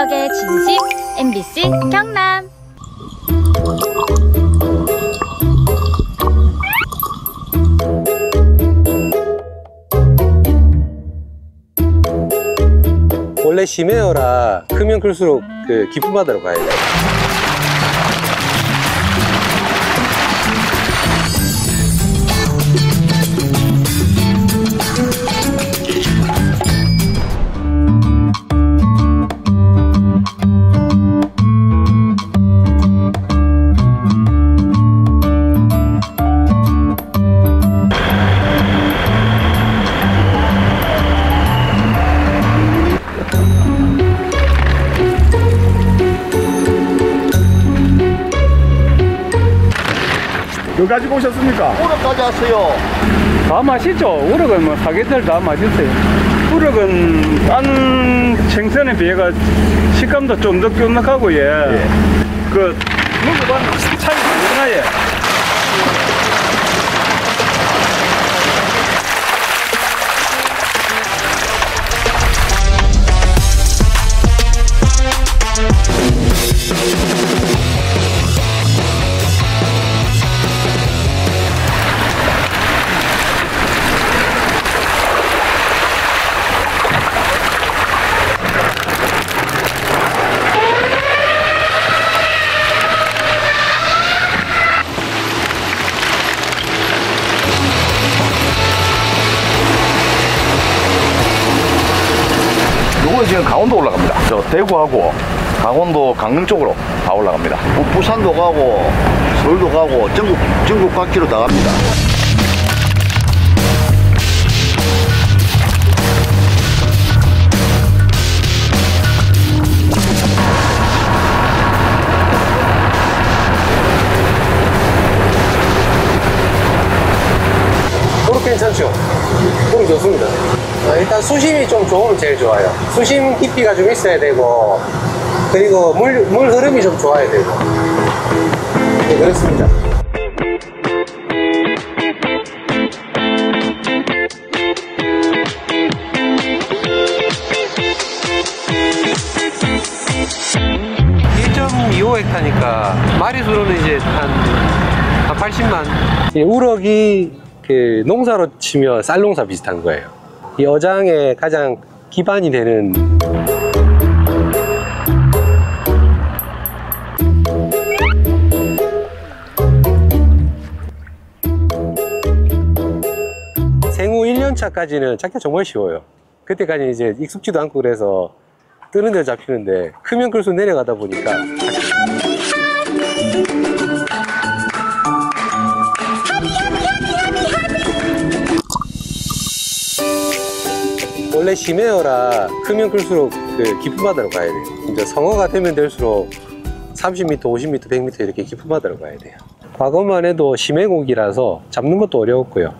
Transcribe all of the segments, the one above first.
지역의 진심 MBC 경남. 원래 심해어라 크면 클수록 깊은 바다로 가야 돼. 여기까지 오셨습니까? 우럭까지 왔어요. 다 맛있죠. 우럭은 뭐 사계절 다 맛있어요. 우럭은 딴 생선에 비해가 식감도 좀 더 쫀득하고 예. 그 먹어보면 차이 많이 나요. 이거는 지금 강원도 올라갑니다. 저 대구하고 강원도 강릉 쪽으로 다 올라갑니다. 부산도 가고 서울도 가고 전국 각지로 다 갑니다. 우럭 괜찮죠? 우럭 좋습니다. 일단 수심이 좀 좋으면 제일 좋아요. 수심 깊이가 좀 있어야 되고, 그리고 물 흐름이 좀 좋아야 되고. 네, 그렇습니다. (1.25헥타니까) 마리수로는 이제 한 80만. 우럭이 농사로 치면 쌀농사 비슷한 거예요. 이 어장의 가장 기반이 되는 생후 1년차까지는 잡기가 정말 쉬워요. 그때까지 이제 익숙지도 않고 그래서 뜨는 데로 잡히는데 크면 클수록 내려가다 보니까 원래 심해어라 크면 클수록 깊은 바다로 가야 돼요. 이제 성어가 되면 될수록 30m, 50m, 100m 이렇게 깊은 바다로 가야 돼요. 과거만 해도 심해고기라서 잡는 것도 어려웠고요.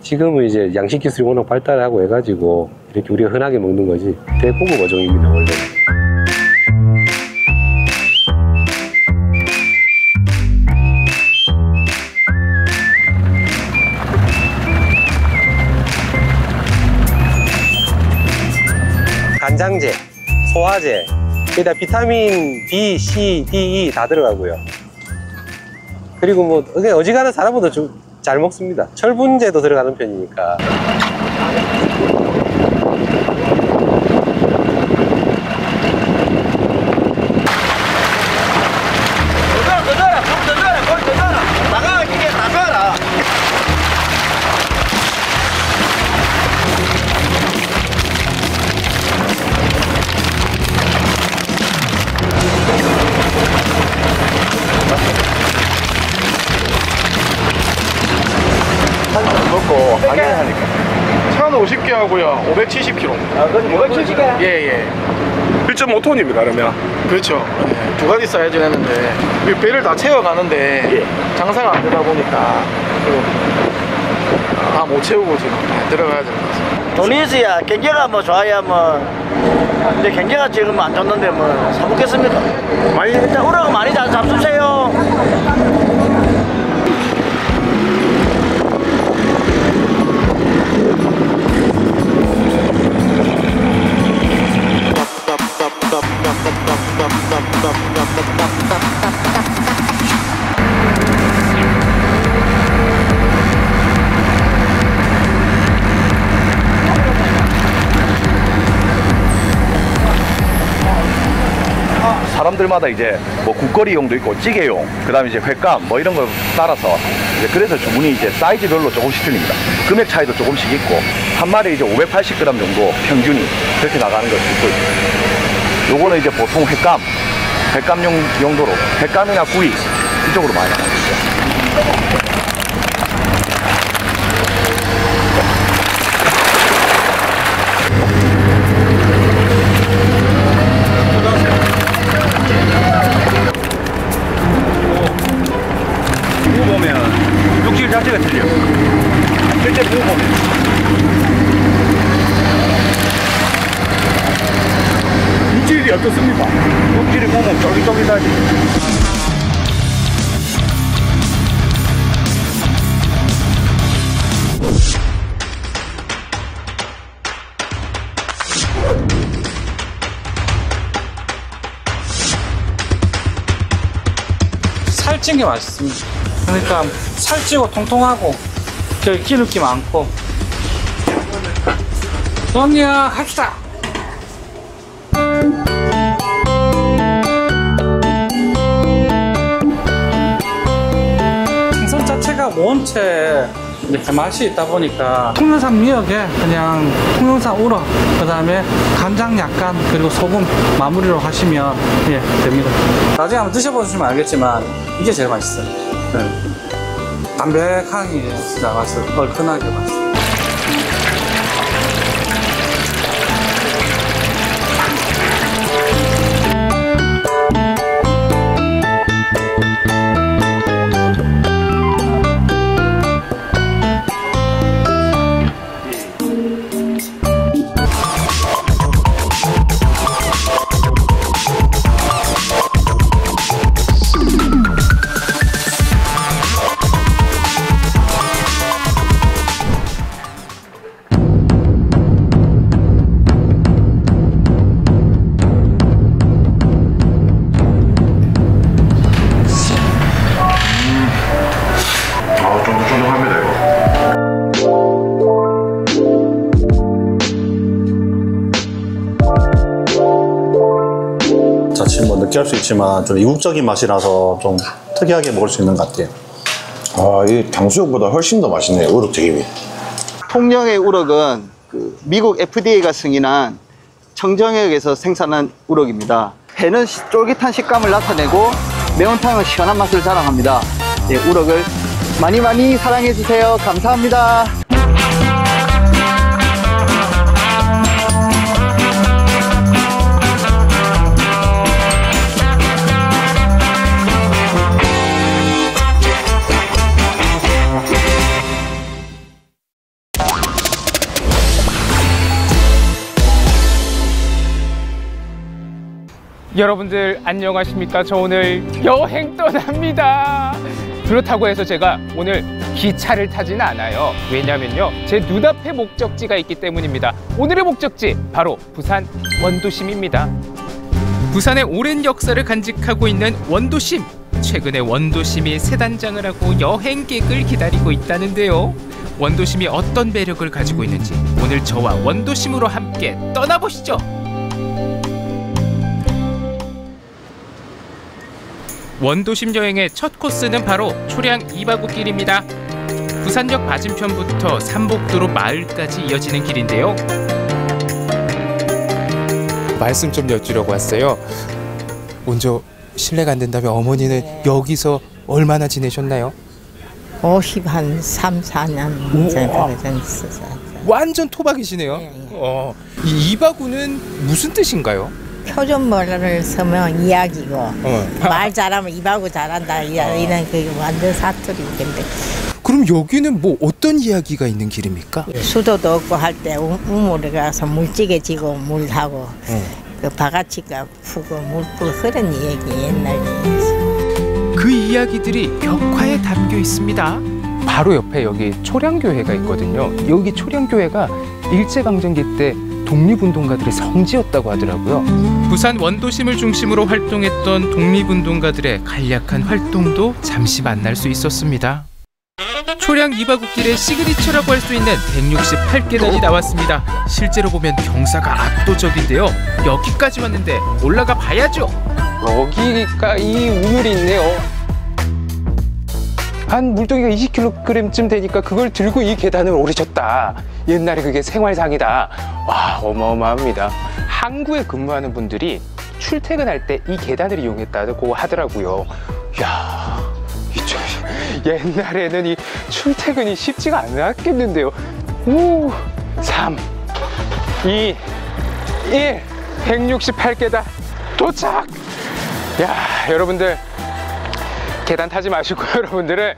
지금은 이제 양식 기술이 워낙 발달하고 해가지고 이렇게 우리가 흔하게 먹는 거지 대고급 어종입니다, 원래. 간장제, 소화제, 여기다 비타민 B, C, D, E 다 들어가고요. 그리고 뭐 어지간한 사람보다 좀 잘 먹습니다. 철분제도 들어가는 편이니까. 먹고 당연하니까. 1050개 하고요. 570kg. 아, 그건 570개? 예. 1.5톤입니다, 그러면. 그렇죠. 예, 두 가지 사이즈 했는데 이 배를 다 채워가는데 장사가 안 되다 보니까 다 못 채우고 지금 들어가야 되는 거죠. 돈이 있어야 경제가 뭐 좋아야 뭐. 근데 경제가 지금 안 좋는데 뭐 사먹겠습니까? 많이 일단 우럭은 많이 잡수세요. 가게들마다 이제 뭐 국거리용도 있고 찌개용, 그다음에 이제 횟감 뭐 이런 걸 따라서 이제 그래서 주문이 이제 사이즈별로 조금씩 틀립니다. 금액 차이도 조금씩 있고 한 마리에 이제 580g 정도 평균이 그렇게 나가는 걸 듣고 있습니다. 요거는 이제 보통 횟감용 용도로 횟감이나 구이 이쪽으로 많이 나가고 있어요. 보면 육질 자체가 틀려. 실제 보면 육질이 어떻습니까? 육질이 보면 쫄깃쫄깃하지. 살찐 게 맛있습니다. 그러니까 살찌고 통통하고 기름기 많고. 언니야 합시다. 생선 자체가 원체 이렇게 맛이 있다 보니까 통영산 미역에 그냥 통영산 우럭, 그 다음에 간장 약간, 그리고 소금 마무리로 하시면 됩니다. 나중에 한번 드셔보시면 알겠지만 이게 제일 맛있어요. 담백하게 진짜 맛을 얼큰하게 맛있어요. 지금 뭐 느끼할 수 있지만 좀 이국적인 맛이라서 좀 특이하게 먹을 수 있는 것 같아요. 아, 이 탕수육보다 훨씬 더 맛있네요, 우럭튀김이. 통영의 우럭은 그 미국 FDA가 승인한 청정역에서 생산한 우럭입니다. 회는 쫄깃한 식감을 나타내고 매운탕은 시원한 맛을 자랑합니다. 우럭을 많이 많이 사랑해 주세요. 감사합니다. 여러분들 안녕하십니까? 저 오늘 여행 떠납니다. 그렇다고 해서 제가 오늘 기차를 타지는 않아요. 왜냐면요, 제 눈앞에 목적지가 있기 때문입니다. 오늘의 목적지 바로 부산 원도심입니다. 부산의 오랜 역사를 간직하고 있는 원도심. 최근에 원도심이 새 단장을 하고 여행객을 기다리고 있다는데요. 원도심이 어떤 매력을 가지고 있는지 오늘 저와 원도심으로 함께 떠나보시죠. 원도심 여행의 첫 코스는 바로 초량 2바구 길입니다. 부산역 맞은편부터 삼복도로 마을까지 이어지는 길인데요. 말씀 좀 여쭈려고 왔어요. 먼저 실례가 안 된다면 어머니는 여기서 얼마나 지내셨나요? 50한 3, 4년 정도 있었어요. 완전 토박이시네요. 이 2바구는 무슨 뜻인가요? 표준말을 쓰면 이야기고 말 잘하면 이바구 잘한다 이런 그 완전 사투리인데. 그럼 여기는 뭐 어떤 이야기가 있는 길입니까? 수도도 없고 할 때 우물에 가서 물찌개 지고 물 하고 그 바가지가 푸고 물풀 흐른 얘기 옛날에. 그 이야기들이 벽화에 담겨 있습니다. 바로 옆에 여기 초량교회가 있거든요. 여기 초량교회가 일제강점기 때 독립운동가들의 성지였다고 하더라고요. 부산 원도심을 중심으로 활동했던 독립운동가들의 간략한 활동도 잠시 만날 수 있었습니다. 초량 2바구 길의 시그니처라고 할 수 있는 168계단이 나왔습니다. 실제로 보면 경사가 압도적인데요. 여기까지 왔는데 올라가 봐야죠. 여기가 이 우물이 있네요. 한 물동이가 20kg쯤 되니까 그걸 들고 이 계단을 오르셨다. 옛날에 그게 생활상이다. 와, 어마어마합니다. 항구에 근무하는 분들이 출퇴근할 때 이 계단을 이용했다고 하더라고요. 이야, 옛날에는 이 출퇴근이 쉽지가 않았겠는데요. 5, 3, 2, 1, 168계단 도착! 야, 여러분들 계단 타지 마시고 여러분들은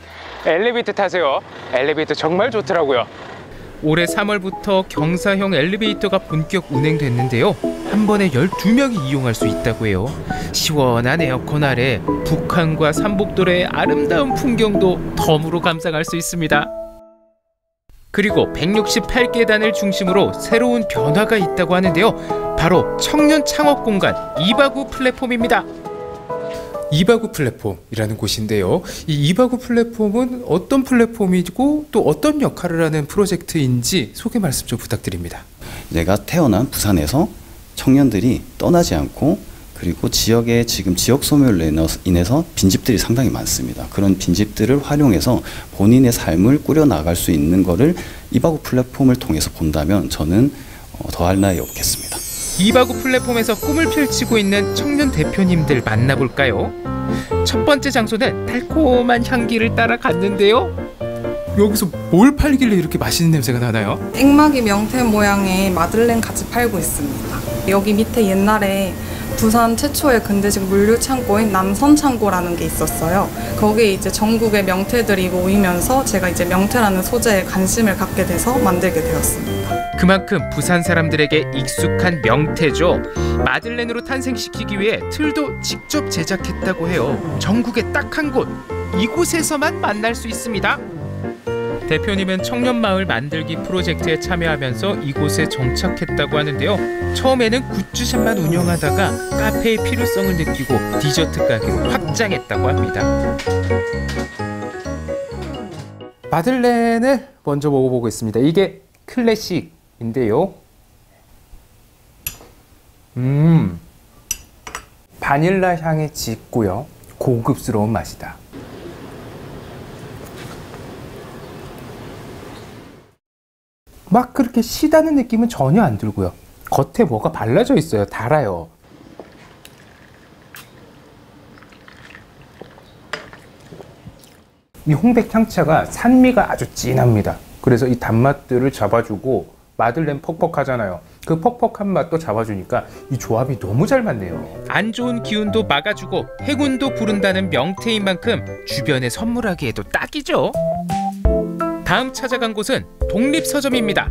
엘리베이터 타세요. 엘리베이터 정말 좋더라고요. 올해 3월부터 경사형 엘리베이터가 본격 운행됐는데요. 한 번에 12명이 이용할 수 있다고 해요. 시원한 에어컨 아래 북한과 삼복도의 아름다운 풍경도 덤으로 감상할 수 있습니다. 그리고 168계단을 중심으로 새로운 변화가 있다고 하는데요. 바로 청년 창업 공간 이바구 플랫폼입니다. 이바구 플랫폼이라는 곳인데요. 이 이바구 플랫폼은 어떤 플랫폼이고 또 어떤 역할을 하는 프로젝트인지 소개 말씀 좀 부탁드립니다. 내가 태어난 부산에서 청년들이 떠나지 않고 그리고 지역에 지금 지역 소멸로 인해서 빈집들이 상당히 많습니다. 그런 빈집들을 활용해서 본인의 삶을 꾸려나갈 수 있는 거를 이바구 플랫폼을 통해서 본다면 저는 더할 나위 없겠습니다. 이바구 플랫폼에서 꿈을 펼치고 있는 청년 대표님들 만나볼까요? 첫 번째 장소는 달콤한 향기를 따라 갔는데요. 여기서 뭘 팔길래 이렇게 맛있는 냄새가 나나요? 액막이 명태 모양의 마들렌 같이 팔고 있습니다. 여기 밑에 옛날에 부산 최초의 근대식 물류 창고인 남선창고라는 게 있었어요. 거기에 이제 전국의 명태들이 모이면서 제가 이제 명태라는 소재에 관심을 갖게 돼서 만들게 되었습니다. 그만큼 부산 사람들에게 익숙한 명태죠. 마들렌으로 탄생시키기 위해 틀도 직접 제작했다고 해요. 전국에 딱 한 곳, 이곳에서만 만날 수 있습니다. 대표님은 청년마을 만들기 프로젝트에 참여하면서 이곳에 정착했다고 하는데요. 처음에는 굿즈샵만 운영하다가 카페의 필요성을 느끼고 디저트 가게로 확장했다고 합니다. 마들렌을 먼저 먹어보겠습니다. 이게 클래식인데요. 바닐라 향이 짙고요. 고급스러운 맛이다. 막 그렇게 시다는 느낌은 전혀 안 들고요. 겉에 뭐가 발라져 있어요. 달아요. 이 홍백 향차가 산미가 아주 진합니다. 그래서 이 단맛들을 잡아주고 마들렌 퍽퍽하잖아요. 그 퍽퍽한 맛도 잡아주니까 이 조합이 너무 잘 맞네요. 안 좋은 기운도 막아주고 해군도 부른다는 명태인 만큼 주변에 선물하기에도 딱이죠. 다음 찾아간 곳은 독립서점입니다.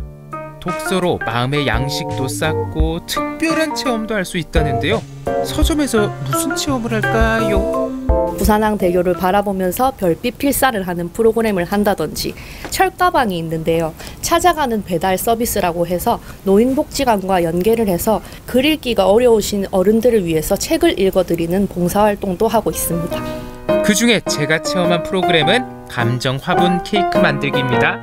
독서로 마음의 양식도 쌓고 특별한 체험도 할 수 있다는데요. 서점에서 무슨 체험을 할까요? 부산항대교를 바라보면서 별빛 필사를 하는 프로그램을 한다든지 철가방이 있는데요. 찾아가는 배달 서비스라고 해서 노인복지관과 연계를 해서 글 읽기가 어려우신 어른들을 위해서 책을 읽어드리는 봉사활동도 하고 있습니다. 그중에 제가 체험한 프로그램은 감정 화분 케이크 만들기입니다.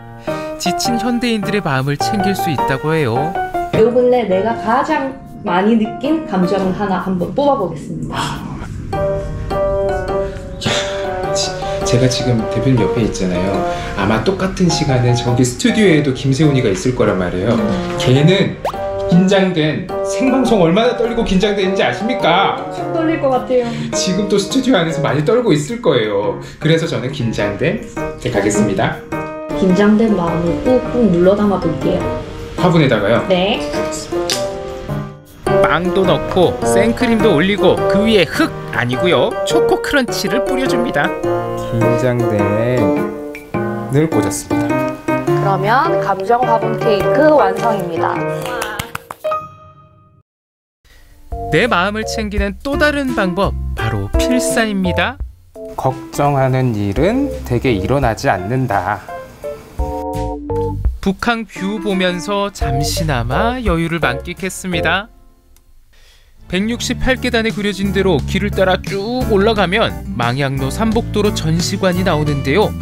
지친 현대인들의 마음을 챙길 수 있다고 해요. 요 근래 내가 가장 많이 느낀 감정을 하나 한번 뽑아보겠습니다. 제가 지금 대표님 옆에 있잖아요. 아마 똑같은 시간에 저기 스튜디오에도 김세훈이가 있을 거란 말이에요. 걔는 긴장된 생방송 얼마나 떨리고 긴장되는지 아십니까? 확 떨릴 것 같아요. 지금 또 스튜디오 안에서 많이 떨고 있을 거예요. 그래서 저는 긴장된 가겠습니다. 긴장된 마음을 꾹꾹 눌러 담아 볼게요. 화분에다가요? 네. 빵도 넣고 생크림도 올리고 그 위에 흙 아니고요. 초코 크런치를 뿌려줍니다. 긴장된을 꽂았습니다. 그러면 감정 화분 케이크 완성입니다. 내 마음을 챙기는 또 다른 방법, 바로 필사입니다. 걱정하는 일은 대개 일어나지 않는다. 북한 뷰 보면서 잠시나마 여유를 만끽했습니다. 168계단에 그려진 대로 길을 따라 쭉 올라가면 망향로 삼복도로 전시관이 나오는데요.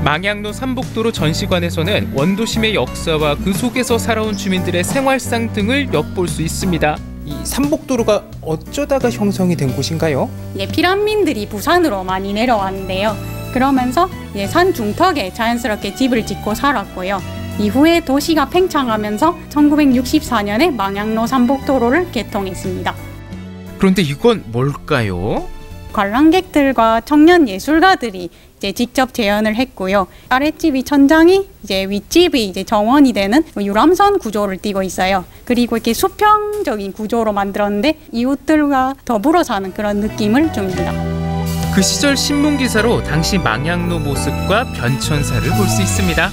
망향로 삼복도로 전시관에서는 원도심의 역사와 그 속에서 살아온 주민들의 생활상 등을 엿볼 수 있습니다. 이 삼복도로가 어쩌다가 형성이 된 곳인가요? 피란민들이 부산으로 많이 내려왔는데요. 그러면서 산 중턱에 자연스럽게 집을 짓고 살았고요. 이후에 도시가 팽창하면서 1964년에 망향로 삼복도로를 개통했습니다. 그런데 이건 뭘까요? 관람객들과 청년 예술가들이 직접 재현을 했고요. 아랫집이 천장이 윗집이 정원이 되는 유람선 구조를 띠고 있어요. 그리고 이렇게 수평적인 구조로 만들었는데 이웃들과 더불어 사는 그런 느낌을 줍니다. 그 시절 신문 기사로 당시 망향로 모습과 변천사를 볼 수 있습니다.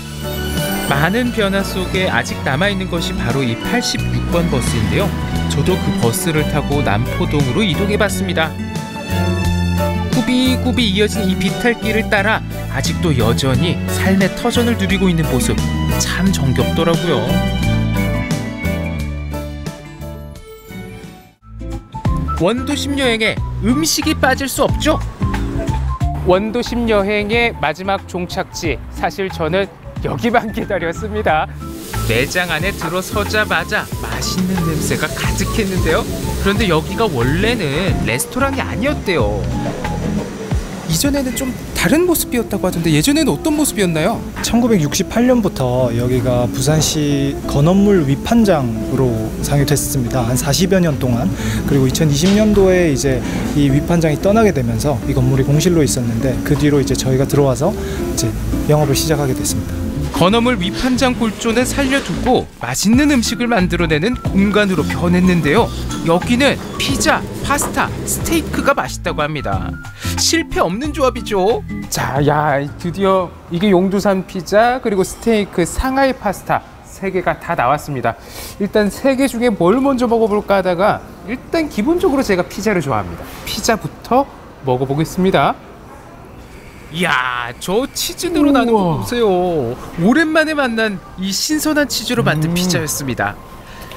많은 변화 속에 아직 남아있는 것이 바로 이 86번 버스인데요. 저도 그 버스를 타고 남포동으로 이동해봤습니다. 꾸비꾸비 이어진 이 비탈길을 따라 아직도 여전히 삶의 터전을 누리고 있는 모습 참 정겹더라고요. 원도심 여행에 음식이 빠질 수 없죠. 원도심 여행의 마지막 종착지, 사실 저는 여기만 기다렸습니다. 매장 안에 들어서자마자 맛있는 냄새가 가득했는데요. 그런데 여기가 원래는 레스토랑이 아니었대요. 이전에는 좀 다른 모습이었다고 하던데 예전에는 어떤 모습이었나요? 1968년부터 여기가 부산시 건어물 위판장으로 상유됐습니다. 한 40여 년 동안. 그리고 2020년도에 이제 이 위판장이 떠나게 되면서 이 건물이 공실로 있었는데 그 뒤로 이제 저희가 들어와서 이제 영업을 시작하게 됐습니다. 건어물 위판장 골조는 살려두고 맛있는 음식을 만들어내는 공간으로 변했는데요. 여기는 피자, 파스타, 스테이크가 맛있다고 합니다. 실패 없는 조합이죠. 자, 드디어 이게 용두산 피자 그리고 스테이크, 상하이 파스타 3개가 다 나왔습니다. 일단 3개 중에 뭘 먼저 먹어볼까 하다가 일단 기본적으로 제가 피자를 좋아합니다. 피자부터 먹어보겠습니다. 이야, 저 치즈 늘어나는 거 보세요. 오랜만에 만난 이 신선한 치즈로 만든 피자였습니다.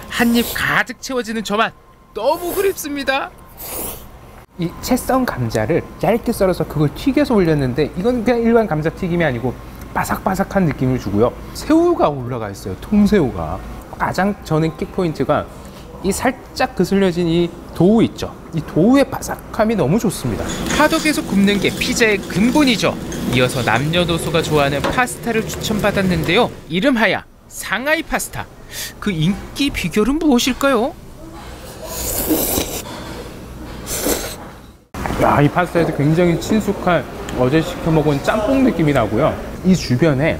한입 가득 채워지는 저 맛 너무 그립습니다. 이 채 썬 감자를 얇게 썰어서 그걸 튀겨서 올렸는데 이건 그냥 일반 감자튀김이 아니고 바삭바삭한 느낌을 주고요. 새우가 올라가 있어요. 통새우가. 가장 저는 킥포인트가 이 살짝 그슬려진 이 도우 있죠. 이 도우의 바삭함이 너무 좋습니다. 화덕에서 굽는 게 피자의 근본이죠. 이어서 남녀노소가 좋아하는 파스타를 추천받았는데요. 이름하야 상하이 파스타. 그 인기 비결은 무엇일까요? 이 파스타에서 굉장히 친숙한 어제 시켜 먹은 짬뽕 느낌이 나고요. 이 주변에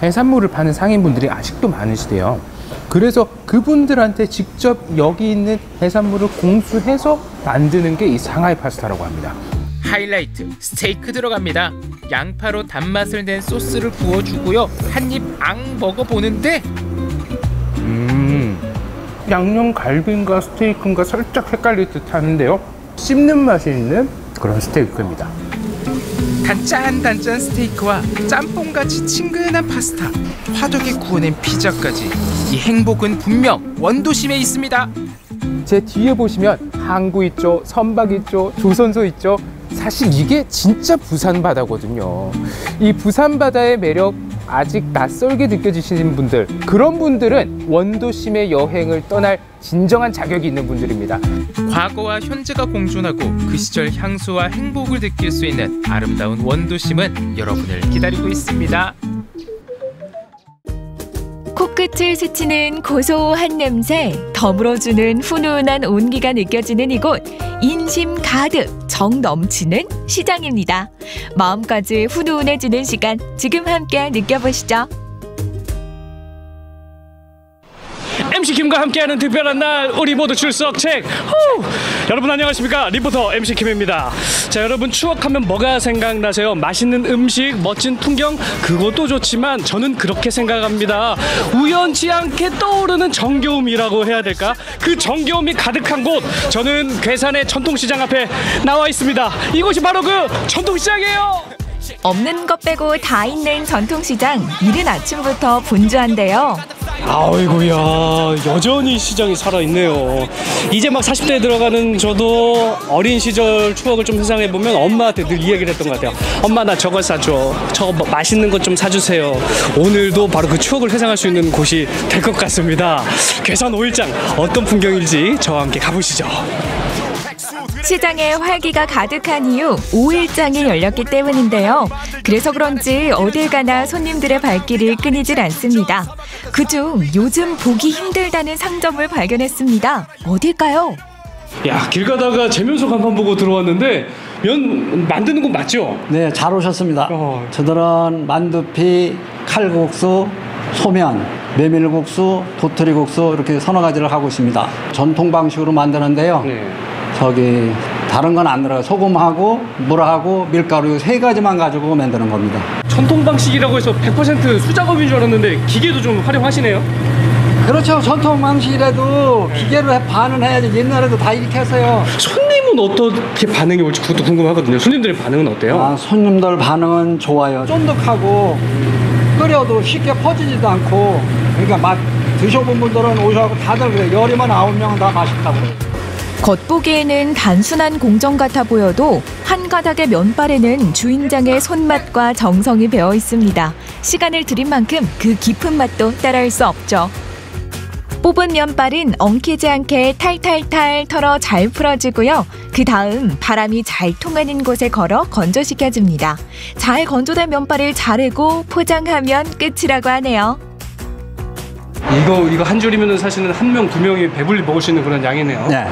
해산물을 파는 상인분들이 아직도 많으시대요. 그래서 그분들한테 직접 여기 있는 해산물을 공수해서 만드는 게 이 상하이 파스타라고 합니다. 하이라이트, 스테이크 들어갑니다. 양파로 단맛을 낸 소스를 부어주고요. 한입 앙 먹어보는데 양념 갈비인가 스테이크인가 살짝 헷갈릴 듯 하는데요. 씹는 맛이 있는 그런 스테이크입니다. 단짠단짠 스테이크와 짬뽕같이 친근한 파스타, 화덕에 구워낸 피자까지 이 행복은 분명 원도심에 있습니다. 제 뒤에 보시면 항구 있죠, 선박 있죠, 조선소 있죠. 사실 이게 진짜 부산 바다거든요. 이 부산 바다의 매력 아직 낯설게 느껴지시는 분들, 그런 분들은 원도심의 여행을 떠날 진정한 자격이 있는 분들입니다. 과거와 현재가 공존하고 그 시절 향수와 행복을 느낄 수 있는 아름다운 원도심은 여러분을 기다리고 있습니다. 코끝을 스치는 고소한 냄새, 더불어주는 훈훈한 온기가 느껴지는 이곳, 인심 가득 정 넘치는 시장입니다. 마음까지 훈훈해지는 시간, 지금 함께 느껴보시죠. MC 김과 함께하는 특별한 날, 우리 모두 출석 책. 여러분 안녕하십니까? 리포터 MC 김입니다. 자, 여러분 추억하면 뭐가 생각나세요? 맛있는 음식, 멋진 풍경, 그것도 좋지만 저는 그렇게 생각합니다. 우연치 않게 떠오르는 정겨움이라고 해야 될까? 그 정겨움이 가득한 곳, 저는 괴산의 전통시장 앞에 나와 있습니다. 이곳이 바로 그 전통시장이에요. 없는 것 빼고 다 있는 전통시장, 이른 아침부터 분주한데요. 아이고야, 여전히 시장이 살아있네요. 이제 막 40대에 들어가는 저도 어린 시절 추억을 좀 회상해보면 엄마한테 늘 이 얘기를 했던 것 같아요. 엄마, 나 저거 사줘. 저거 맛있는 것 좀 사주세요. 오늘도 바로 그 추억을 회상할 수 있는 곳이 될 것 같습니다. 괴산 5일장, 어떤 풍경일지 저와 함께 가보시죠. 시장에 활기가 가득한 이유 5일장이 열렸기 때문인데요. 그래서 그런지 어딜 가나 손님들의 발길이 끊이질 않습니다. 그중 요즘 보기 힘들다는 상점을 발견했습니다. 어딜까요? 야, 길 가다가 재면소 간판 보고 들어왔는데 면 만드는 건 맞죠? 네, 잘 오셨습니다. 저들은 만두피, 칼국수, 소면, 메밀국수, 도토리국수 이렇게 서너 가지를 하고 있습니다. 전통 방식으로 만드는데요. 저기 다른 건 안 들어가요. 소금하고 물하고 밀가루 3가지만 가지고 만드는 겁니다. 전통 방식이라고 해서 100% 수작업인 줄 알았는데 기계도 좀 활용하시네요? 그렇죠. 전통 방식이라도 기계로 반은 해야지. 옛날에도 다 이렇게 했어요. 손님은 어떻게 반응이 올지 그것도 궁금하거든요. 손님들의 반응은 어때요? 손님들 반응은 좋아요. 쫀득하고 끓여도 쉽게 퍼지지도 않고, 그러니까 맛 드셔본 분들은 오셔서 다들 그래요. 열이면 9명은 다 맛있다고 그래요. 겉보기에는 단순한 공정 같아 보여도 한 가닥의 면발에는 주인장의 손맛과 정성이 배어 있습니다. 시간을 들인 만큼 그 깊은 맛도 따라할 수 없죠. 뽑은 면발은 엉키지 않게 탈탈탈 털어 잘 풀어주고요. 그 다음 바람이 잘 통하는 곳에 걸어 건조시켜줍니다. 잘 건조된 면발을 자르고 포장하면 끝이라고 하네요. 이거 한 줄이면 사실은 1명, 2명이 배불리 먹을 수 있는 그런 양이네요. 네.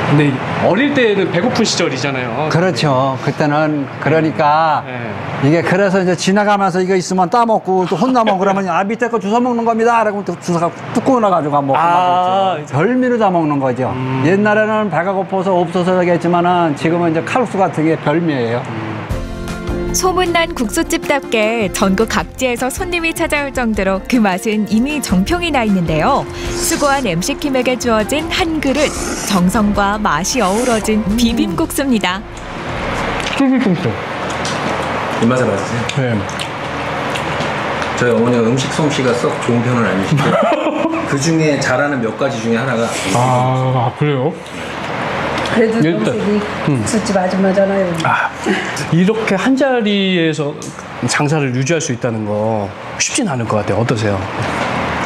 근데 어릴 때는 배고픈 시절이잖아요. 그렇죠. 그때는 그러니까 이게 그래서 이제 지나가면서 이거 있으면 따먹고 또 혼나먹고 그러면 밑에 거 주워 먹는 겁니다. 라고 또 주워가 뚝 끊어가지고 먹고 별미로 다 먹는 거죠. 옛날에는 배가 고파서 없어서 그랬지만은 지금은 이제 칼국수 같은 게 별미예요. 소문난 국수집답게 전국 각지에서 손님이 찾아올 정도로 그 맛은 이미 정평이 나 있는데요. 수고한 MC킴에게 주어진 한 그릇, 정성과 맛이 어우러진 비빔국수입니다. 비빔국수. 입맛에 맞으세요? 네. 저희 어머니가 음식 솜씨가 썩 좋은 편은 아니시고 그 중에 잘하는 몇 가지 중에 하나가 그래요? 그래도 음식이 국수집 아줌마잖아요. 이렇게 한 자리에서 장사를 유지할 수 있다는 거 쉽진 않을 것 같아요. 어떠세요?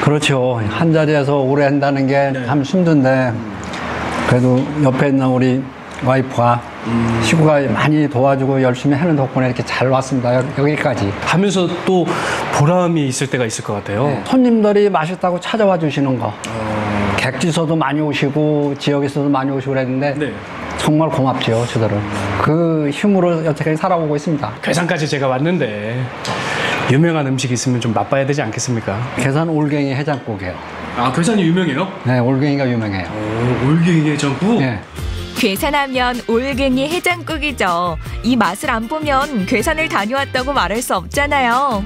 그렇죠. 한 자리에서 오래 한다는 게 참 힘든데 그래도 옆에 있는 우리 와이프가 식구가 많이 도와주고 열심히 하는 덕분에 이렇게 잘 왔습니다. 여기까지. 하면서 또 보람이 있을 때가 있을 것 같아요. 네. 손님들이 맛있다고 찾아와 주시는 거. 객지서도 많이 오시고 지역에서도 많이 오시고 그랬는데 정말 고맙죠. 저들은. 그 힘으로 여태까지 살아오고 있습니다. 괴산까지 제가 왔는데 유명한 음식 있으면 좀 맛봐야 되지 않겠습니까? 괴산 올갱이 해장국이에요. 괴산이 유명해요? 네, 올갱이가 유명해요. 올갱이 해장국? 네. 괴산하면 올갱이 해장국이죠. 이 맛을 안 보면 괴산을 다녀왔다고 말할 수 없잖아요.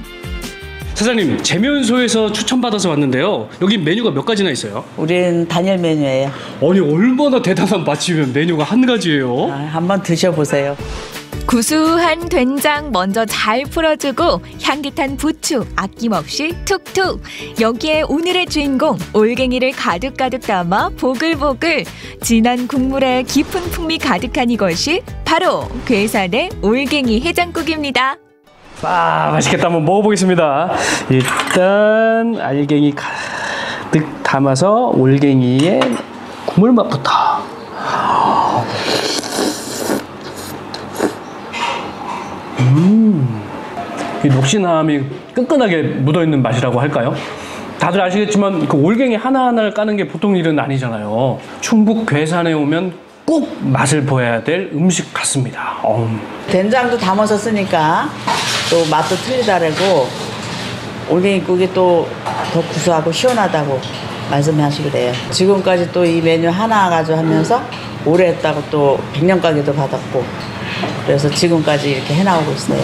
사장님, 재면소에서 추천받아서 왔는데요. 여기 메뉴가 몇 가지나 있어요? 우린 단일 메뉴예요. 아니, 얼마나 대단한 맛집이면 메뉴가 한 가지예요? 한번 드셔보세요. 구수한 된장 먼저 잘 풀어주고 향긋한 부추 아낌없이 툭툭. 여기에 오늘의 주인공 올갱이를 가득가득 담아 보글보글. 진한 국물에 깊은 풍미 가득한 이것이 바로 괴산의 올갱이 해장국입니다. 맛있겠다. 한번 먹어보겠습니다. 일단 알갱이 가득 담아서 올갱이의 국물 맛부터. 이 녹진함이 끈끈하게 묻어있는 맛이라고 할까요? 다들 아시겠지만 그 올갱이 하나하나를 까는 게 보통 일은 아니잖아요. 충북 괴산에 오면 꼭 맛을 보여야 될 음식 같습니다. 된장도 담아서 쓰니까 또 맛도 틀리다라고 올갱이국이 또 더 구수하고 시원하다고 말씀하시더래요. 지금까지 또 이 메뉴 하나 가지고 하면서 오래 했다고 또 100년 가게도 받았고 그래서 지금까지 이렇게 해나오고 있어요.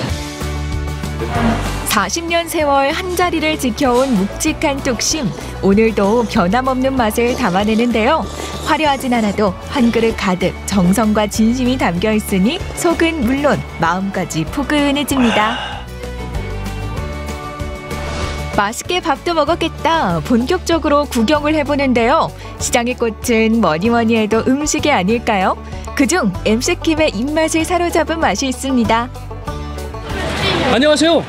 40년 세월 한자리를 지켜온 묵직한 뚝심. 오늘도 변함없는 맛을 담아내는데요. 화려하진 않아도 한 그릇 가득 정성과 진심이 담겨 있으니 속은 물론 마음까지 포근해집니다. 맛있게 밥도 먹었겠다. 본격적으로 구경을 해보는데요. 시장의 꽃은 뭐니 해도 음식이 아닐까요? 그중 MC킴의 입맛을 사로잡은 맛이 있습니다. 안녕하세요.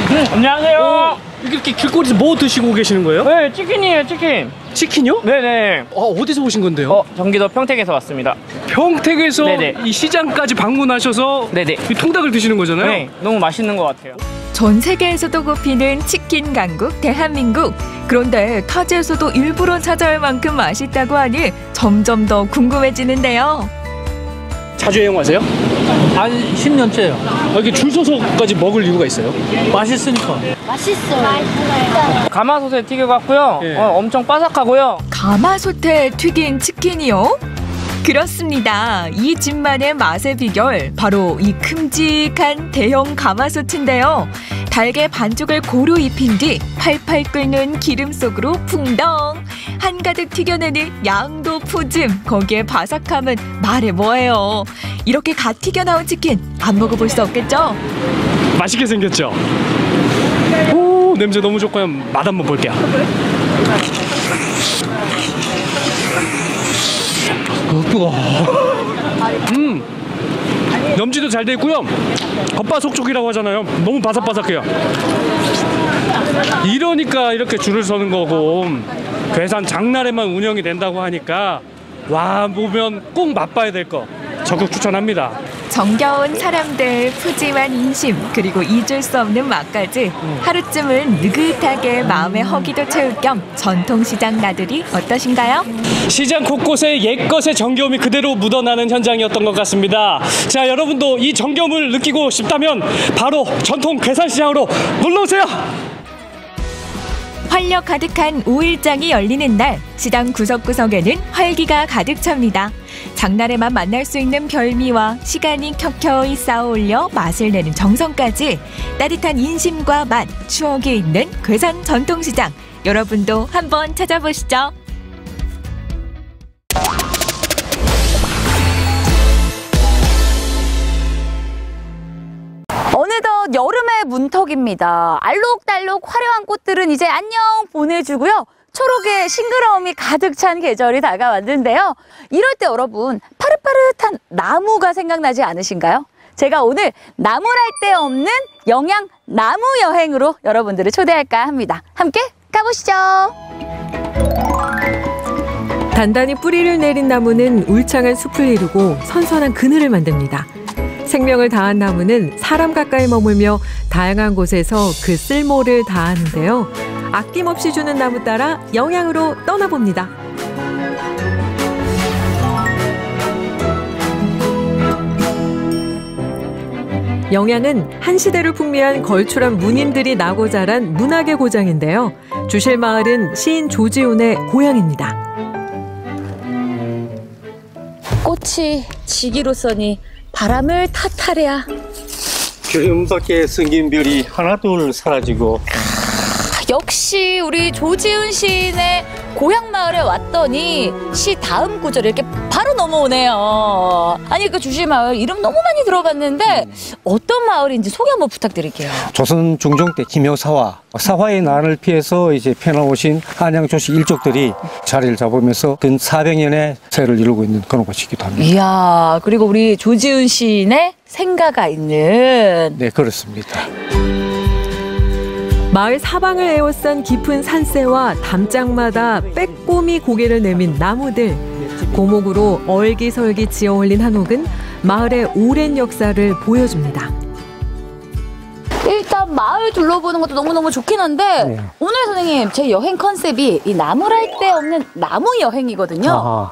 네, 안녕하세요. 이렇게 길거리에서 뭐 드시고 계시는 거예요? 네, 치킨이에요, 치킨. 치킨이요? 네네. 어디서 오신 건데요? 경기도 평택에서 왔습니다. 평택에서 네네. 이 시장까지 방문하셔서 네네. 이 통닭을 드시는 거잖아요? 네, 너무 맛있는 것 같아요. 전 세계에서도 꼽히는 치킨 강국 대한민국. 그런데 타지에서도 일부러 찾아올 만큼 맛있다고 하니 점점 더 궁금해지는데요. 자주 애용하세요? 한 10년째요. 이렇게 줄 서서까지 먹을 이유가 있어요? 맛있으니까. 맛있어요. 가마솥에 튀겨갖고요. 엄청 바삭하고요. 가마솥에 튀긴 치킨이요? 그렇습니다. 이 집만의 맛의 비결, 바로 이 큼직한 대형 가마솥인데요. 달걀 반죽을 고루 입힌 뒤 팔팔 끓는 기름 속으로 풍덩 한가득 튀겨내는 양도 푸짐, 거기에 바삭함은 말해 뭐해요. 이렇게 갓 튀겨 나온 치킨 안 먹어볼 수 없겠죠? 맛있게 생겼죠? 오, 냄새 너무 좋고요. 맛 한번 볼게요. 뜨거워. 염지도 잘 돼 있고요. 겉바속촉이라고 하잖아요. 너무 바삭바삭해요. 이러니까 이렇게 줄을 서는 거고, 괴산 장날에만 운영이 된다고 하니까 와 보면 꼭 맛봐야 될 거 적극 추천합니다. 정겨운 사람들, 푸짐한 인심, 그리고 잊을 수 없는 맛까지 하루쯤은 느긋하게 마음의 허기도 채울 겸 전통시장 나들이 어떠신가요? 시장 곳곳에 옛것의 정겨움이 그대로 묻어나는 현장이었던 것 같습니다. 자, 여러분도 이 정겨움을 느끼고 싶다면 바로 전통 괴산시장으로 놀러오세요. 활력 가득한 5일장이 열리는 날, 시장 구석구석에는 활기가 가득 찹니다. 장날에만 만날 수 있는 별미와 시간이 켜켜이 쌓아올려 맛을 내는 정성까지 따뜻한 인심과 맛, 추억이 있는 괴산 전통시장. 여러분도 한번 찾아보시죠. 어느덧 여름의 문턱입니다. 알록달록 화려한 꽃들은 이제 안녕 보내주고요. 초록의 싱그러움이 가득 찬 계절이 다가왔는데요. 이럴 때 여러분, 파릇파릇한 나무가 생각나지 않으신가요? 제가 오늘 나무랄 데 없는 영양 나무 여행으로 여러분들을 초대할까 합니다. 함께 가보시죠. 단단히 뿌리를 내린 나무는 울창한 숲을 이루고 선선한 그늘을 만듭니다. 생명을 다한 나무는 사람 가까이 머물며 다양한 곳에서 그 쓸모를 다하는데요. 아낌없이 주는 나무 따라 영양으로 떠나봅니다. 영양은 한 시대를 풍미한 걸출한 문인들이 나고 자란 문학의 고장인데요. 주실마을은 시인 조지훈의 고향입니다. 꽃이 지기로서니 바람을 탓하랴. 주름 밖에 숨긴 별이 하나둘 사라지고. 역시 우리 조지훈 시인의 고향 마을에 왔더니 시 다음 구절이 이렇게 바로 넘어오네요. 아니 그 주실마을 이름 너무 많이 들어봤는데 어떤 마을인지 소개 한번 부탁드릴게요. 조선 중종 때 김효사화, 사화의 난을 피해서 이제 편나오신 한양 조씨 일족들이 자리를 잡으면서 근 400년의 세를 이루고 있는 그런 곳이기도 합니다. 이야, 그리고 우리 조지훈 시인의 생가가 있는. 네, 그렇습니다. 마을 사방을 에워싼 깊은 산새와 담장마다 빼꼼히 고개를 내민 나무들. 고목으로 얼기설기 지어올린 한옥은 마을의 오랜 역사를 보여줍니다. 일단 마을 둘러보는 것도 너무너무 좋긴 한데 오늘 선생님 제 여행 컨셉이 이 나무랄 데 없는 나무 여행이거든요.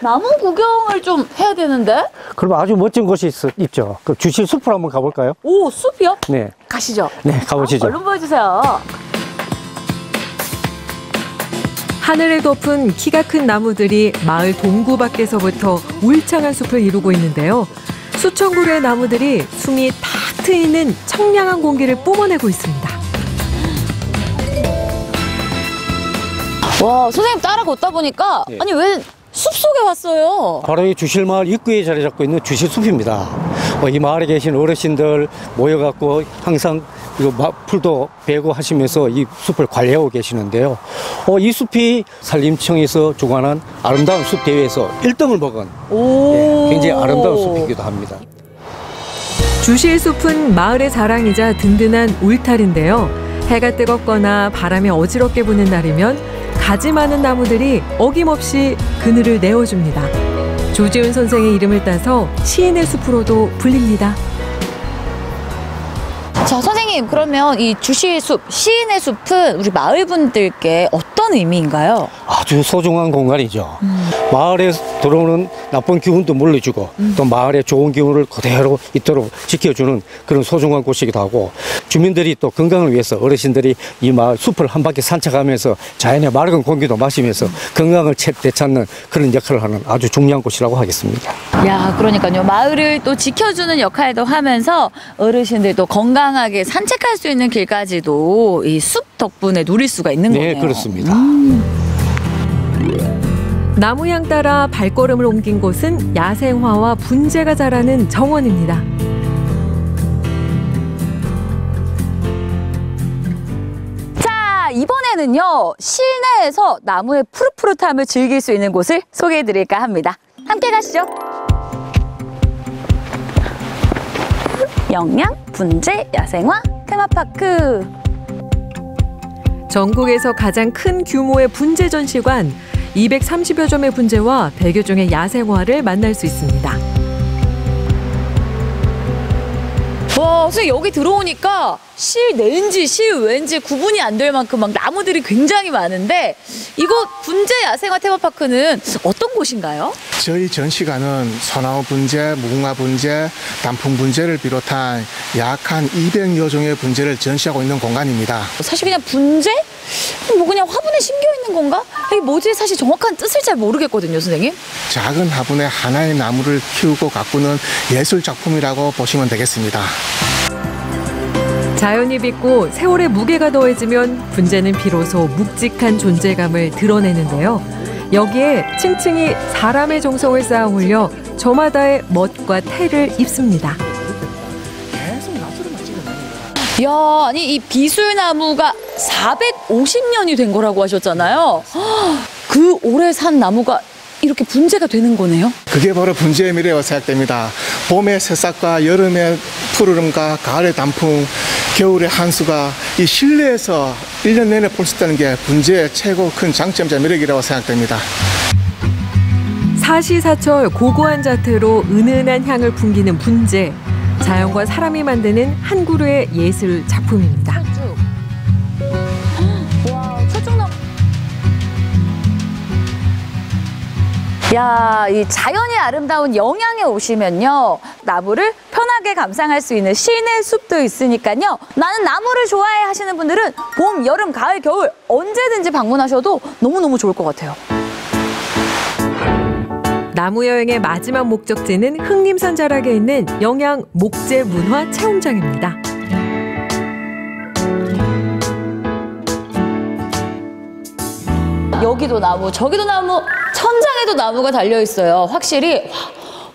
나무 구경을 좀 해야 되는데. 그럼 아주 멋진 곳이 있죠. 그 주실 숲으로 한번 가볼까요? 오, 숲이요? 네. 가시죠. 네, 가보시죠. 얼른 보여주세요. 하늘을 덮은 키가 큰 나무들이 마을 동구 밖에서부터 울창한 숲을 이루고 있는데요. 수천 그루의 나무들이 숨이 탁 트이는 청량한 공기를 뿜어내고 있습니다. 와, 선생님 따라 걷다 보니까 아니 왜 숲속에 왔어요? 바로 이 주실마을 입구에 자리 잡고 있는 주실숲입니다. 이 마을에 계신 어르신들 모여갖고 항상 이거 풀도 베고 하시면서 이 숲을 관리하고 계시는데요. 이 숲이 산림청에서 주관한 아름다운 숲 대회에서 1등을 먹은 굉장히 아름다운 숲이기도 합니다. 주시의 숲은 마을의 자랑이자 든든한 울타리인데요. 해가 뜨겁거나 바람이 어지럽게 부는 날이면 가지 많은 나무들이 어김없이 그늘을 내어줍니다. 조지훈 선생의 이름을 따서 시인의 숲으로도 불립니다. 자, 선생님, 그러면 이 주시의 숲, 시인의 숲은 우리 마을 분들께 어떤 의미인가요? 아주 소중한 공간이죠. 마을에 들어오는 나쁜 기운도 물려주고 또 마을의 좋은 기운을 그대로 있도록 지켜주는 그런 소중한 곳이기도 하고, 주민들이 또 건강을 위해서 어르신들이 이 마을 숲을 한 바퀴 산책하면서 자연의 맑은 공기도 마시면서 건강을 되찾는 그런 역할을 하는 아주 중요한 곳이라고 하겠습니다. 야, 그러니까요. 마을을 또 지켜주는 역할도 하면서 어르신들도 건강하게 산책할 수 있는 길까지도 이 숲 덕분에 누릴 수가 있는 거네요. 네, 그렇습니다. 나무향 따라 발걸음을 옮긴 곳은 야생화와 분재가 자라는 정원입니다. 자, 이번에는요, 실내에서 나무의 푸릇푸릇함을 즐길 수 있는 곳을 소개해드릴까 합니다. 함께 가시죠. 영양 분재 야생화 테마파크. 전국에서 가장 큰 규모의 분재 전시관, 230여 점의 분재와 100여 종의 야생화를 만날 수 있습니다. 와, 선생님, 여기 들어오니까 실내인지 실외인지 구분이 안 될 만큼 막 나무들이 굉장히 많은데, 이곳 분재 야생화 테마파크는 어떤 곳인가요? 저희 전시관은 소나무 분재, 무궁화 분재, 단풍 분재를 비롯한 약 한 200여 종의 분재를 전시하고 있는 공간입니다. 사실 그냥 분재? 뭐 그냥 화분에 심겨 있는 건가? 이게 뭐지? 사실 정확한 뜻을 잘 모르겠거든요, 선생님. 작은 화분에 하나의 나무를 키우고 가꾸는 예술 작품이라고 보시면 되겠습니다. 자연이 빚고 세월의 무게가 더해지면 분재는 비로소 묵직한 존재감을 드러내는데요. 여기에 층층이 사람의 정성을 쌓아 올려 저마다의 멋과 태를 입습니다. 이야, 아니 이 비술나무가 450년이 된 거라고 하셨잖아요. 그 오래 산 나무가 이렇게 분재가 되는 거네요? 그게 바로 분재의 미래라고 생각됩니다. 봄의 새싹과 여름의 푸르름과 가을의 단풍, 겨울의 한수가 이 실내에서 1년 내내 볼 수 있다는 게 분재의 최고 큰 장점자 매력이라고 생각됩니다. 사시사철 고고한 자태로 은은한 향을 풍기는 분재. 자연과 사람이 만드는 한 그루의 예술 작품입니다. 와, 철쭉나무. 야, 이 자연이 아름다운 영양에 오시면요, 나무를 편하게 감상할 수 있는 실내 숲도 있으니까요. 나는 나무를 좋아해 하시는 분들은 봄, 여름, 가을, 겨울 언제든지 방문하셔도 너무너무 좋을 것 같아요. 나무 여행의 마지막 목적지는 흑림산 자락에 있는 영양 목재 문화 체험장입니다. 여기도 나무, 저기도 나무, 천장에도 나무가 달려 있어요. 확실히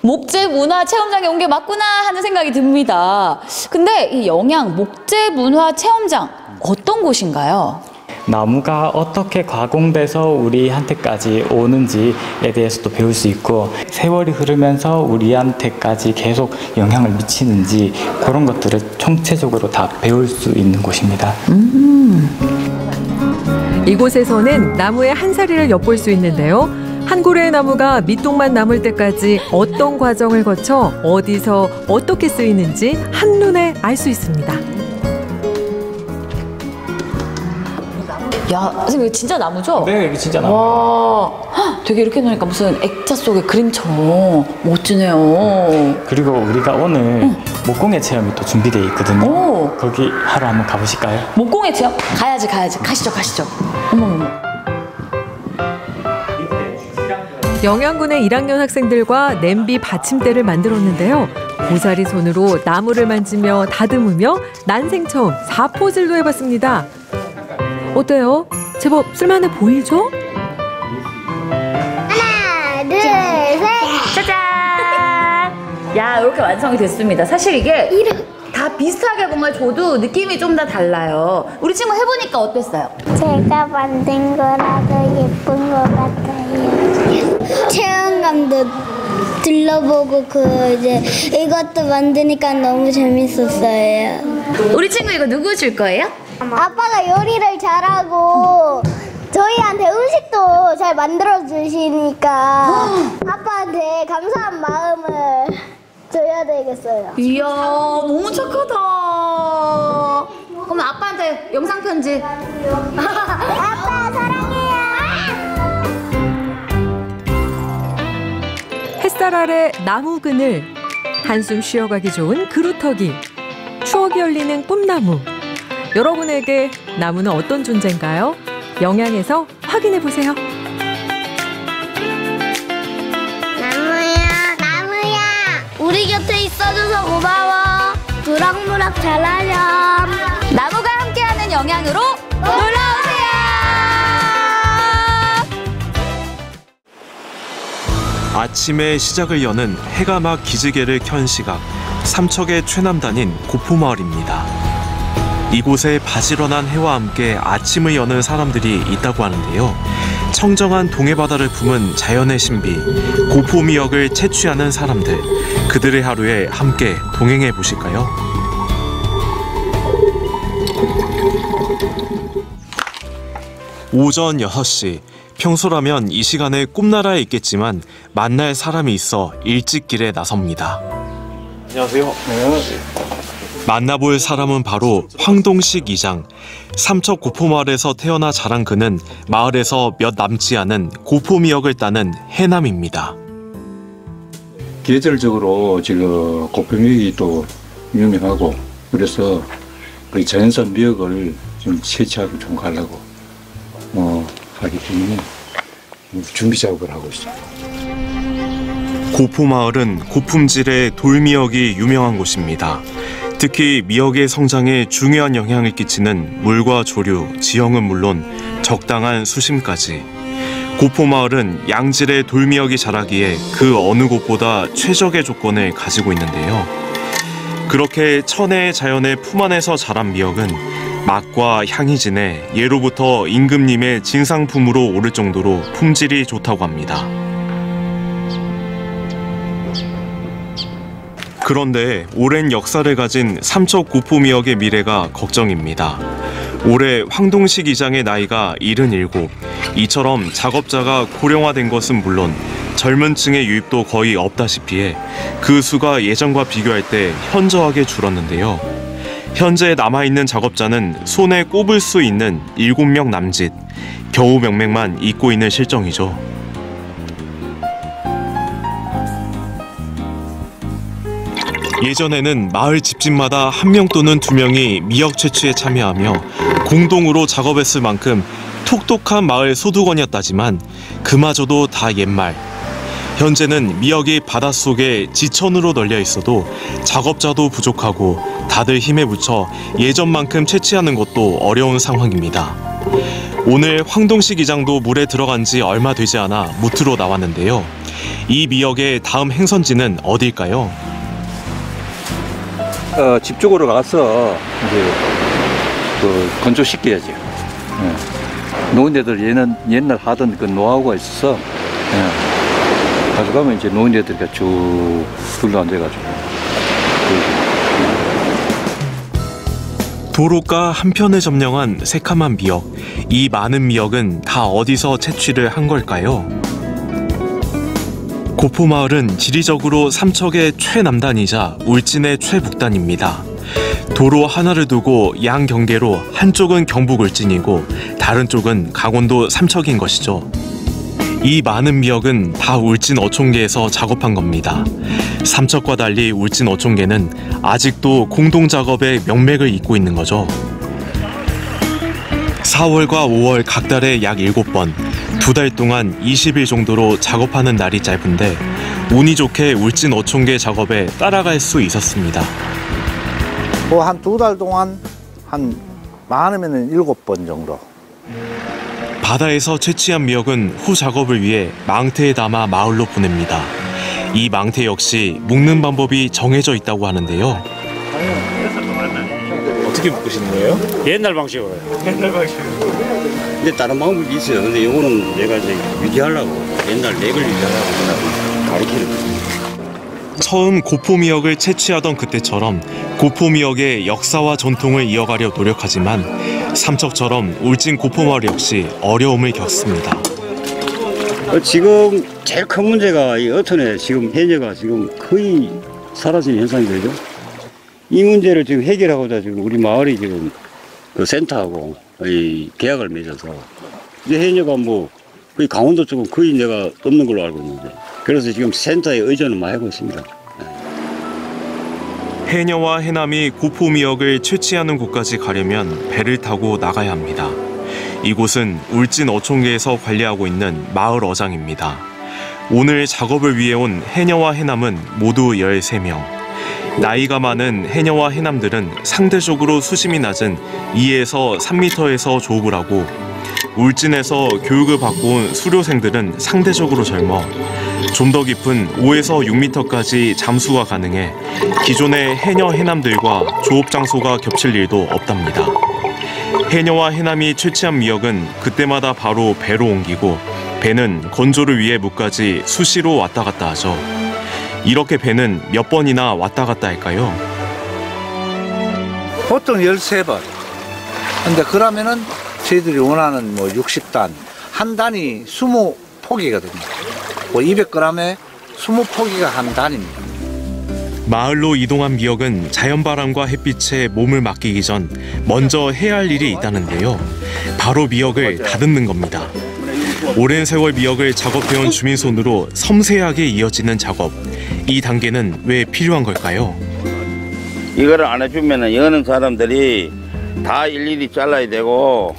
목재 문화 체험장에 온 게 맞구나 하는 생각이 듭니다. 근데 이 영양 목재 문화 체험장 어떤 곳인가요? 나무가 어떻게 가공돼서 우리한테까지 오는지에 대해서도 배울 수 있고, 세월이 흐르면서 우리한테까지 계속 영향을 미치는지 그런 것들을 총체적으로 다 배울 수 있는 곳입니다. 이곳에서는 나무의 한살이를 엿볼 수 있는데요. 한 그루의 나무가 밑동만 남을 때까지 어떤 과정을 거쳐 어디서 어떻게 쓰이는지 한눈에 알 수 있습니다. 야, 선생님, 이거 진짜 나무죠? 네, 이거 진짜 나무. 와, 헉, 되게 이렇게 놓으니까 무슨 액자 속의 그림처럼 멋지네요. 그리고 우리가 오늘 목공예 체험이 또 준비되어 있거든요. 거기 하러 한번 가보실까요? 목공예 체험? 가야지. 가시죠. 어머머머. 영양군의 1학년 학생들과 냄비 받침대를 만들었는데요. 고사리 손으로 나무를 만지며 다듬으며 난생 처음 4포질도 해봤습니다. 어때요? 제법 쓸만해 보이죠? 하나, 둘, 셋. 짜잔! 야, 이렇게 이렇게 완성이 됐습니다. 사실 이게 다 비슷하게 뭔가 줘도 느낌이 좀 다 달라요. 우리 친구 해보니까 어땠어요? 제가 만든 거라서 예쁜 것 같아요. 체험감도 둘러보고 이것도 만드니까 너무 재밌었어요. 우리 친구 이거 누구 줄 거예요? 아빠가 요리를 잘하고 저희한테 음식도 잘 만들어 주시니까 아빠한테 감사한 마음을 줘야 되겠어요. 이야, 너무 착하다. 그럼 아빠한테 영상 편지. 아빠 사랑해요. 햇살 아래 나무 그늘, 한숨 쉬어가기 좋은 그루터기, 추억이 열리는 꿈나무. 여러분에게 나무는 어떤 존재인가요? 영양에서 확인해 보세요. 나무야, 우리 곁에 있어줘서 고마워. 무럭무럭 자라렴. 나무가 함께하는 영양으로 놀러오세요. 아침의 시작을 여는 해가 막 기지개를 켠 시각, 삼척의 최남단인 고포마을입니다. 이곳에 바지런한 해와 함께 아침을 여는 사람들이 있다고 하는데요. 청정한 동해바다를 품은 자연의 신비, 고포미역을 채취하는 사람들, 그들의 하루에 함께 동행해 보실까요? 오전 6시, 평소라면 이 시간에 꿈나라에 있겠지만 만날 사람이 있어 일찍 길에 나섭니다. 안녕하세요. 만나볼 사람은 바로 황동식 이장. 삼척 고포마을에서 태어나 자란 그는 마을에서 몇 남지 않은 고포미역을 따는 해남입니다. 계절적으로 지금 고포미역이 또 유명하고 그래서 그 자연산 미역을 좀 채취하고 좀 가려고 하기 때문에 준비 작업을 하고 있습니다. 고포마을은 고품질의 돌미역이 유명한 곳입니다. 특히 미역의 성장에 중요한 영향을 끼치는 물과 조류, 지형은 물론 적당한 수심까지. 고포마을은 양질의 돌미역이 자라기에 그 어느 곳보다 최적의 조건을 가지고 있는데요. 그렇게 천혜의 자연의 품 안에서 자란 미역은 맛과 향이 진해 예로부터 임금님의 진상품으로 오를 정도로 품질이 좋다고 합니다. 그런데 오랜 역사를 가진 삼척 고포미역의 미래가 걱정입니다. 올해 황동식 이장의 나이가 77. 이처럼 작업자가 고령화된 것은 물론 젊은 층의 유입도 거의 없다시피 해 그 수가 예전과 비교할 때 현저하게 줄었는데요. 현재 남아있는 작업자는 손에 꼽을 수 있는 7명 남짓, 겨우 명맥만 잇고 있는 실정이죠. 예전에는 마을 집집마다 1명 또는 2명이 미역 채취에 참여하며 공동으로 작업했을 만큼 톡톡한 마을 소두건이었다지만 그마저도 다 옛말. 현재는 미역이 바닷속에 지천으로 널려 있어도 작업자도 부족하고 다들 힘에 부쳐 예전만큼 채취하는 것도 어려운 상황입니다. 오늘 황동식 이장도 물에 들어간 지 얼마 되지 않아 무트로 나왔는데요. 이 미역의 다음 행선지는 어딜까요? 집 쪽으로 가서 이제 건조시켜야죠. 노인네들 옛날 하던 그 노하우가 있어서 가져가면 이제 노인네들이 쭉 둘러앉아가지고. 도로가 한편을 점령한 새카만 미역. 이 많은 미역은 다 어디서 채취를 한 걸까요? 고포마을은 지리적으로 삼척의 최남단이자 울진의 최북단입니다. 도로 하나를 두고 양경계로 한쪽은 경북 울진이고 다른 쪽은 강원도 삼척인 것이죠. 이 많은 미역은 다 울진 어촌계에서 작업한 겁니다. 삼척과 달리 울진 어촌계는 아직도 공동작업의 명맥을 잇고 있는 거죠. 4월과 5월 각 달에 약 7번, 2달 동안 20일 정도로 작업하는 날이 짧은데 운이 좋게 울진 어촌계 작업에 따라갈 수 있었습니다. 한 2달 동안 한 많으면 7번 정도. 바다에서 채취한 미역은 후 작업을 위해 망태에 담아 마을로 보냅니다. 이 망태 역시 묶는 방법이 정해져 있다고 하는데요. 어떻게 묶으시는 거예요? 옛날 방식으로. 옛날 방식으로. 근데 다른 방법이 있어요. 근데 이거는 내가 이제 유지하려고 옛날 렉을 유지하려고 가르치는 거예요. 처음 고포미역을 채취하던 그때처럼 고포미역의 역사와 전통을 이어가려 노력하지만 삼척처럼 울진 고포마을 역시 어려움을 겪습니다. 지금 제일 큰 문제가 이 어촌에 지금 해녀가 지금 거의 사라진 현상이 되죠. 이 문제를 지금 해결하고자 지금 우리 마을이 지금 그 센터하고 이 계약을 맺어서 이제 해녀가 뭐 거의 강원도 쪽은 거의 내가 없는 걸로 알고 있는데 그래서 지금 센터에 의존을 많이 하고 있습니다. 해녀와 해남이 고포미역을 채취하는 곳까지 가려면 배를 타고 나가야 합니다. 이곳은 울진 어촌계에서 관리하고 있는 마을 어장입니다. 오늘 작업을 위해 온 해녀와 해남은 모두 13명. 나이가 많은 해녀와 해남들은 상대적으로 수심이 낮은 2에서 3m에서 조업을 하고 울진에서 교육을 받고 온 수료생들은 상대적으로 젊어 좀 더 깊은 5에서 6m까지 잠수가 가능해 기존의 해녀 해남들과 조업 장소가 겹칠 일도 없답니다. 해녀와 해남이 채취한 미역은 그때마다 바로 배로 옮기고 배는 건조를 위해 뭇까지 수시로 왔다 갔다 하죠. 이렇게 배는 몇 번이나 왔다 갔다 할까요? 보통 13번. 근데 그러면은 저희들이 원하는 뭐 60단, 한 단이 20포기거든요. 뭐 200g에 20포기가 한 단입니다. 마을로 이동한 미역은 자연바람과 햇빛에 몸을 맡기기 전 먼저 해야 할 일이 있다는데요. 바로 미역을 다듬는 겁니다. 오랜 세월 미역을 작업해온 주민 손으로 섬세하게 이어지는 작업. 이 단계는 왜 필요한 걸까요? 이거를 안 해주면 여는 사람들이 다 일일이 잘라야 되고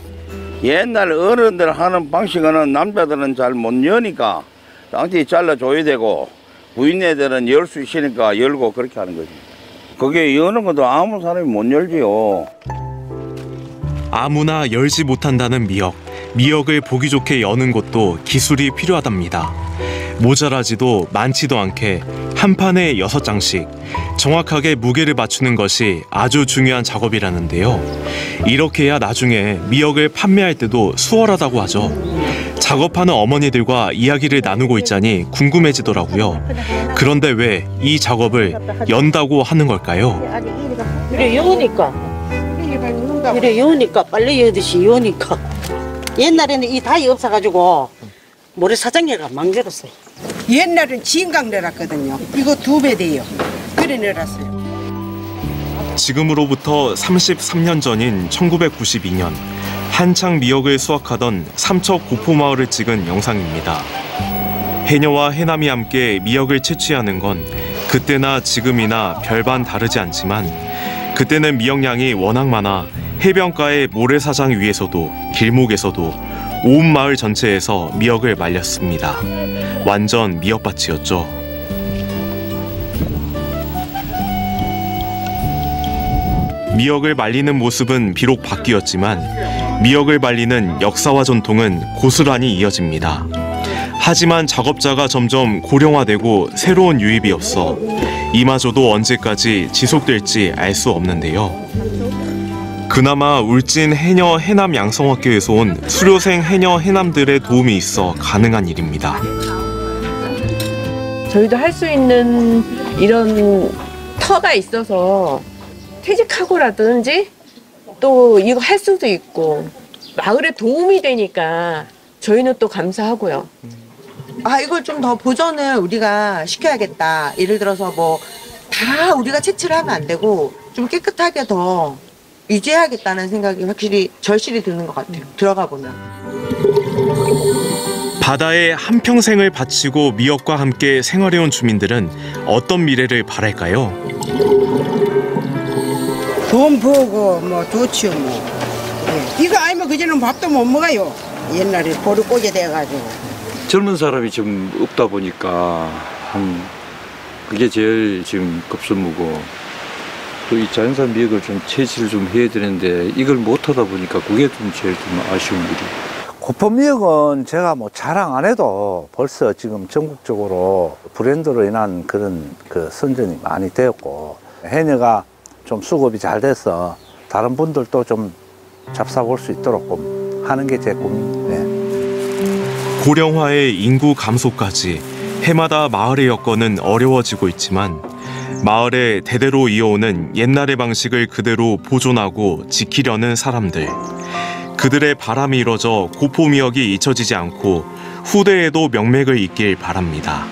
옛날 어른들 하는 방식은 남자들은 잘 못 여니까 땅띠 잘라줘야 되고 부인네들은 열 수 있으니까 열고 그렇게 하는 거지. 그게 여는 것도 아무 사람이 못 열지요. 아무나 열지 못한다는 미역. 미역을 보기 좋게 여는 것도 기술이 필요하답니다. 모자라지도 많지도 않게 한 판에 6장씩 정확하게 무게를 맞추는 것이 아주 중요한 작업이라는데요. 이렇게 해야 나중에 미역을 판매할 때도 수월하다고 하죠. 작업하는 어머니들과 이야기를 나누고 있자니 궁금해지더라고요. 그런데 왜 이 작업을 연다고 하는 걸까요? 이래 여우니까 빨리 여듯이 여우니까 옛날에는 이 다이 없어가지고 모래사장개가 망설었어요. 옛날엔 진강 내놨거든요. 이거 2배 돼요. 그래 내놨어요. 지금으로부터 33년 전인 1992년 한창 미역을 수확하던 삼척 고포마을을 찍은 영상입니다. 해녀와 해남이 함께 미역을 채취하는 건 그때나 지금이나 별반 다르지 않지만 그때는 미역량이 워낙 많아 해변가의 모래사장 위에서도 길목에서도 온 마을 전체에서 미역을 말렸습니다. 완전 미역밭이었죠. 미역을 말리는 모습은 비록 바뀌었지만 미역을 말리는 역사와 전통은 고스란히 이어집니다. 하지만 작업자가 점점 고령화되고 새로운 유입이 없어 이마저도 언제까지 지속될지 알 수 없는데요. 그나마 울진 해녀 해남 양성학교에서 온 수료생 해녀 해남들의 도움이 있어 가능한 일입니다. 저희도 할 수 있는 이런 터가 있어서 퇴직하고라든지 또 이거 할 수도 있고 마을에 도움이 되니까 저희는 또 감사하고요. 아, 이걸 좀 더 보존을 우리가 시켜야겠다. 예를 들어서 뭐 다 우리가 채취를 하면 안 되고 좀 깨끗하게 더 유지해야겠다는 생각이 확실히 절실히 드는 것 같아요. 들어가 보면. 바다에 한평생을 바치고 미역과 함께 생활해온 주민들은 어떤 미래를 바랄까요? 돈 벌고 뭐 좋지요 뭐. 예. 이거 아니면 그전에는 밥도 못 먹어요. 옛날에 보를 꼬게 돼가지고. 젊은 사람이 좀 없다 보니까 그게 제일 지금 급선무고 또 이 자연산 미역을 좀 채취를 좀 해야 되는데 이걸 못 하다 보니까 그게 좀 제일 좀 아쉬운 일이. 고포미역은 제가 뭐 자랑 안 해도 벌써 지금 전국적으로 브랜드로 인한 그런 그 선전이 많이 되었고, 해녀가 좀 수급이 잘 돼서 다른 분들도 좀 잡사볼 수 있도록 좀 하는 게 제 꿈입니다. 고령화의 인구 감소까지 해마다 마을의 여건은 어려워지고 있지만 마을에 대대로 이어오는 옛날의 방식을 그대로 보존하고 지키려는 사람들. 그들의 바람이 이뤄져 고포미역이 잊혀지지 않고 후대에도 명맥을 잇길 바랍니다.